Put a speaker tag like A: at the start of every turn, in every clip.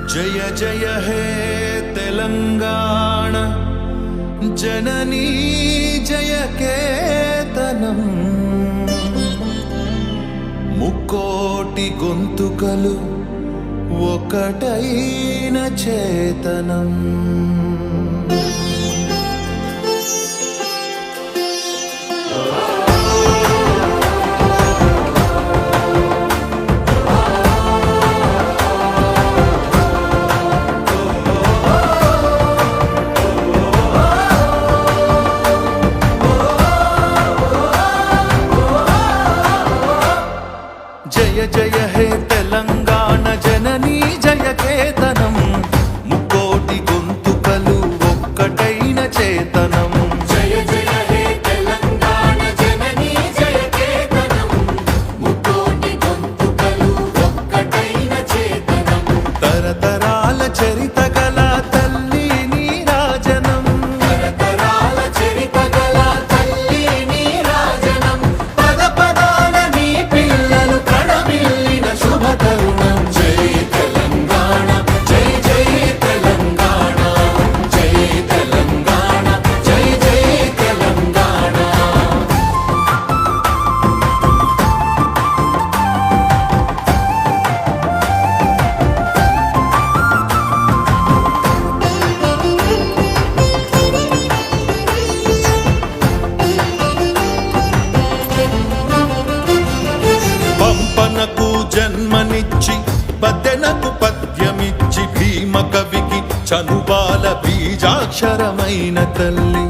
A: जय जय हे तेलंगाण जननी जय केतनम मुक्कोटि गोंतुकलु ఒకటైన చేతనం జయ జయ హే తెలంగాణ జననీ జయ కేతనం ముక్కోటి గొంతుకలు ఒక్కటైన చేతనం
B: జయ జయ హే తెలంగాణ జననీ జయ కేతనం ముక్కోటి గొంతుకలు ఒక్కటైన చేతనం
A: తరతరాల చరిత గల తల్లి నీరాజనం
B: తరతరాల చరిత గల తల్లి నీరాజనం పద పదాన నీ పిల్లలు ప్రణమిల్లిన శుభ తరుణం జై తెలంగాణ జై జై తెలంగాణ జై తెలంగాణ జై జై తెలంగాణ
A: పంపనకు జన్మనిచ్చి పద్దెనకు పద్యమిచ్చి భీమ కవికి చనుబాల బీజాక్షరమైన తల్లి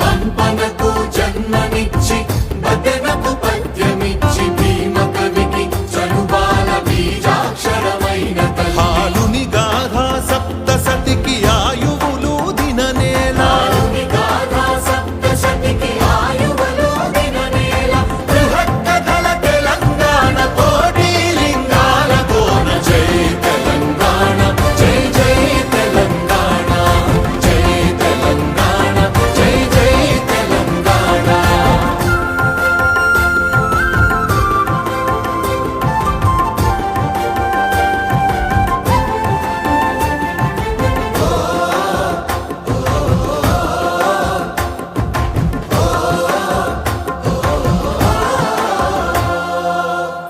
B: పంపనకు జన్మనిచ్చి బదెనకు పద్యమిచ్చి భీమ కవికి చనుబాల బీజాక్షరమైన తల్లి
A: హాలుని గాథా సప్తసతికి ఆయువులు దిననేల
B: ఆరుని గాథా సప్తశతికి ఆయువులు దిననేల బృహత్ కథల తెలంగాణ కోటి లింగాల కోన జై తెలంగాణ జై జై తెలంగాణ జై తెలంగాణ జై జై తెలంగాణ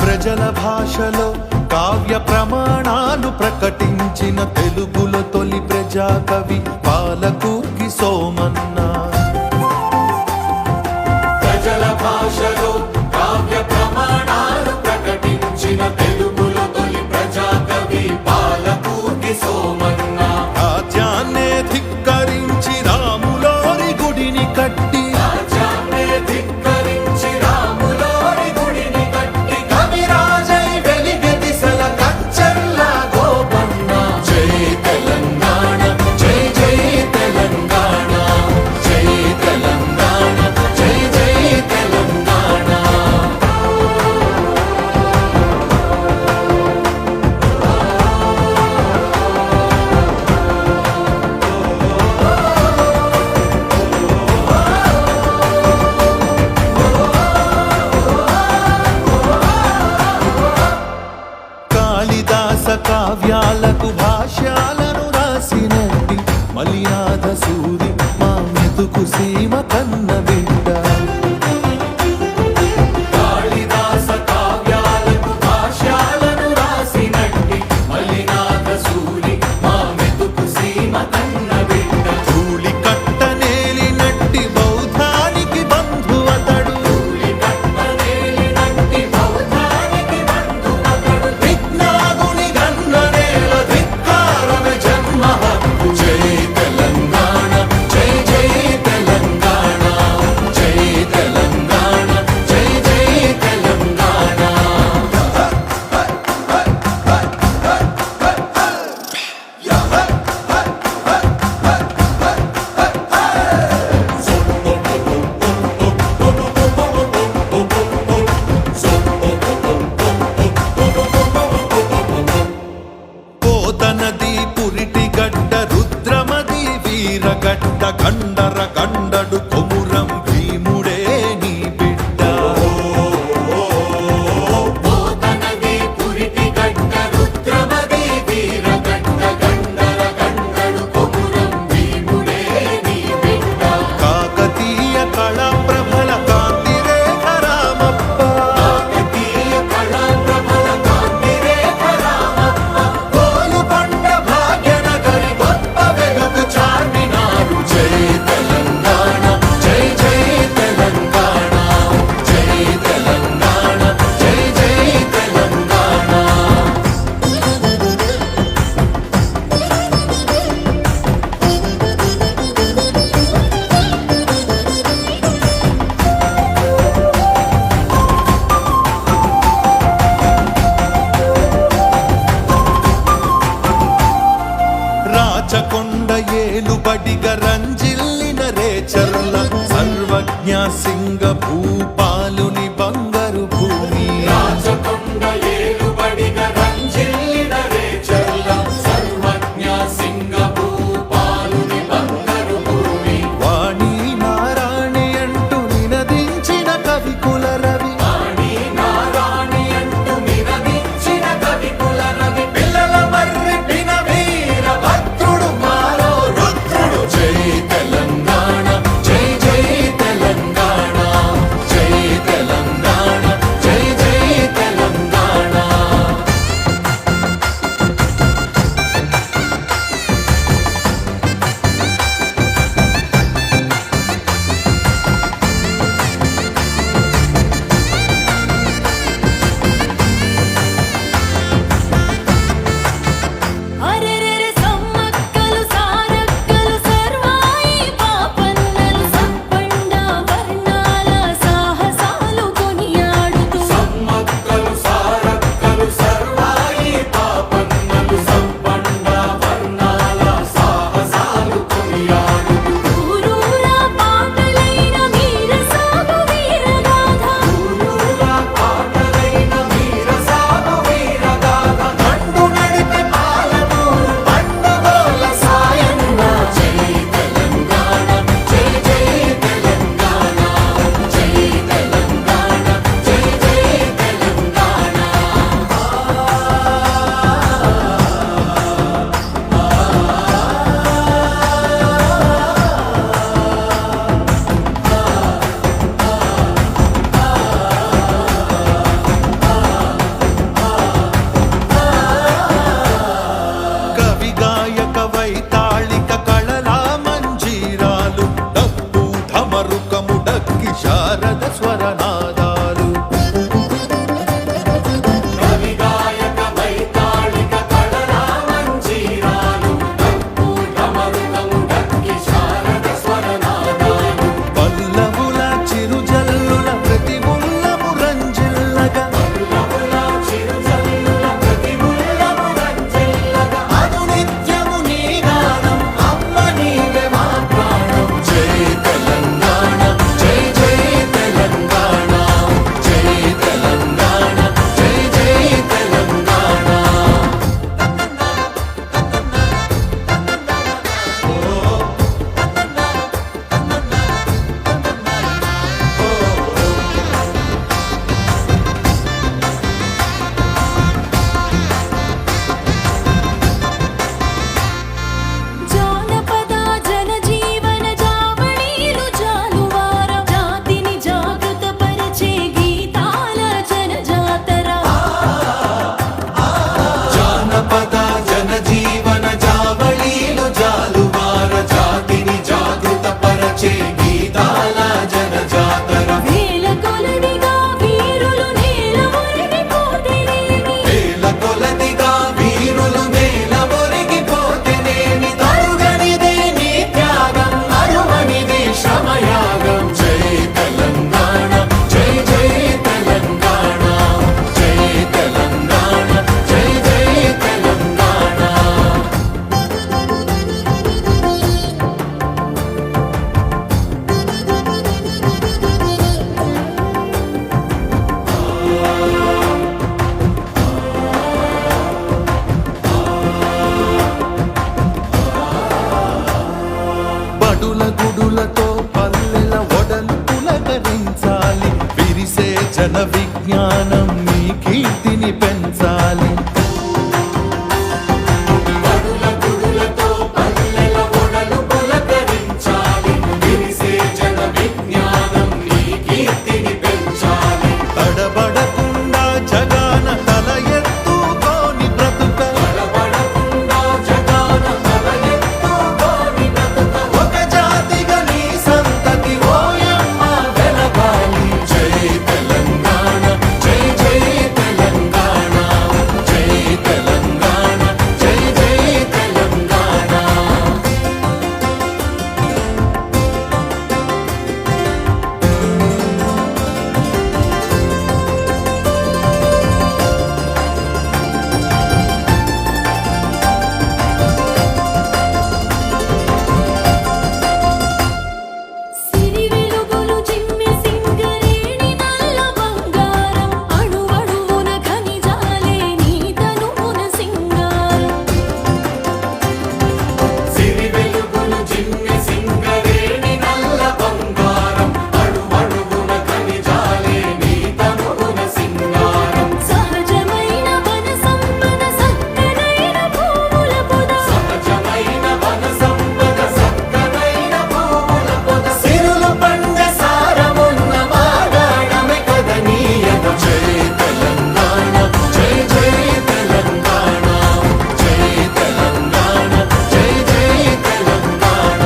A: ప్రజల భాషలో కావ్య ప్రమాణాలు ప్రకటించిన తెలుగులో తొలి ప్రజాకవి పాలకుర్తి సోమన్న
B: ప్రజల భాషలో కావ్య ప్రమాణాలు ప్రకటించిన తెలుగులో తొలి ప్రజాకవి పాలకుర్తి సోమన్న
A: రాజ్యాన్నే ధిక్కరించి రాములోని గుడిని కట్టి
B: రాజ్యాన్నే ధిక్కరించి రాములోని గుడిని కట్టి కవిరాజై వెలిగె దిశల కంచెల్ల గోపన్న జై తెలంగాణ జై జై తెలంగాణ జై తెలంగాణ జై జై తెలంగాణ
A: కాళిదాస కావ్యాలకు భాష్యాలను రాసినట్టి మలినాథ సూరి మా మెతుకు సీమ కన్న బిడ్డ
B: కాళిదాస కావ్యాలకు భాష్యాలను రాసినట్టి మల్లినాథ సూరి మా మెతుకు సీమ కన్న బిడ్డ
A: ధూళి కట్టనేలినట్టి బౌద్ధానికి బంధువతడు
B: ధూళి కట్టనేలినట్టి బౌద్ధానికి బంధువతడు
A: విజ్ఞాగుని గన్ననే పురిటిగడ్డ రుద్రమది వీరగడ్డ గండర గండడు కొమురం భీముడే నీ బిడ్డ
B: పోతనది పురిటిగడ్డ రుద్రమది వీరగడ్డ గండర గండడు కొమురం భీముడే నీ బిడ్డ
A: కాకతీయ కళా ప్రభల కాంతి రేఖ రామప్ప
B: కాకతీయ కళా ప్రబల కాంతి రేఖ రామప్ప గోలుకొండ భాగ్యనగరి గొప్ప వెలుగు చార్మినారు జై తెలంగాణ జై జై తెలంగాణ జై తెలంగాణ జై జై తెలంగాణ
A: రాచకొండ ఏలుబడిగ రంజిల్లిన రేచర్ల సర్వజ్ఞ సింగ భూపాలుని బంగారు భూమి
B: రాచకొండ ఏలుబడిగ రంజిల్లిన రేచర్ల సర్వజ్ఞ సింగ భూపాలుని బంగారు భూమి
A: వాణి నారాణి అంటూ నినదించిన కవికుల రవి
B: వాణి నారాణి అంటూ నినదించిన కవికుల రవి పిల్లల మర్రి పిన వీర భద్రుడు మారో రుద్రుడు జై
A: జన విజ్ఞానం మీ కీర్తిని పెంచాలి.
B: పరుల గుడులతో పల్లెల ఒడలు పులకరించాలి. విరిసే జన విజ్ఞానం నీ కీర్తిని పెంచాలి.
A: తడబడకుండా జగాన తల ఎత్తుకోని బ్రతుక,
B: తడబడకుండా జగాన తల ఎత్తుకోని బ్రతుక.
A: ఒక జాతిగా నీ సంతతి
B: ఓయమ్మ వెలగాలి. జై తెలంగాణ, జై జై తెలంగాణ, జై తెలంగాణ, జై జై తెలంగాణ.
C: సిరి వెలుగులు జిమ్మె సింగరేణి నల్ల బంగారం అణువణువున ఖనిజాలే నీ తనువున సింగారం.
B: సిరి వెలుగులు జిమ్మె సింగరేణి నల్ల బంగారం అణువణువున ఖనిజాలే నీ తనువున సింగారం.
C: సహజమైన వన సంపద సక్కనైన భూముల పొద
B: సహజమైన వన సంపద సక్కనైన భూముల పొద. సిరులు పండే సారమున్న మాగాణమే కదనీయత. జై తెలంగాణ, జై జై తెలంగాణ, జై తెలంగాణ, జై జై తెలంగాణ.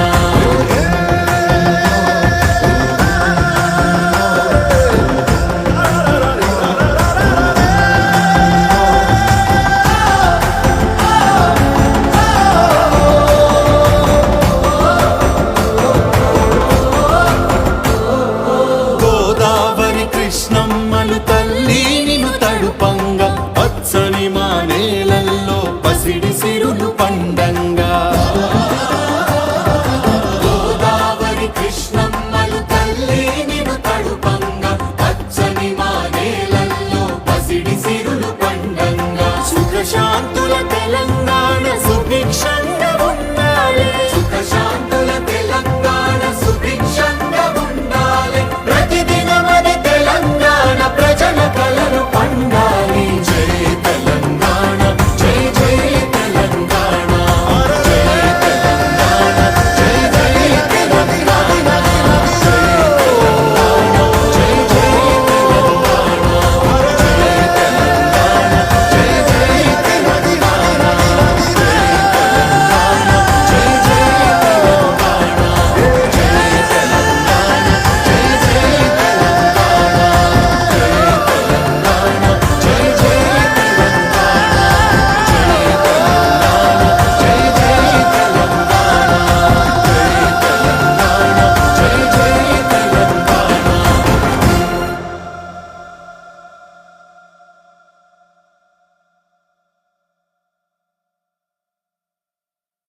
A: గోదావరి కృష్ణమ్మలు తల్లి నిన్ను తడుపంగా, పచ్చని మా నేలల్లో పసిడి సిరులు పండంగా.
B: గోదావరి కృష్ణమ్మలు తల్లి నిన్ను తడుపంగా, పచ్చని మా నేలల్లో పసిడి సిరులు పండంగా.
A: సుఖశాంతుల తెలంగాణ సుభిక్షంగా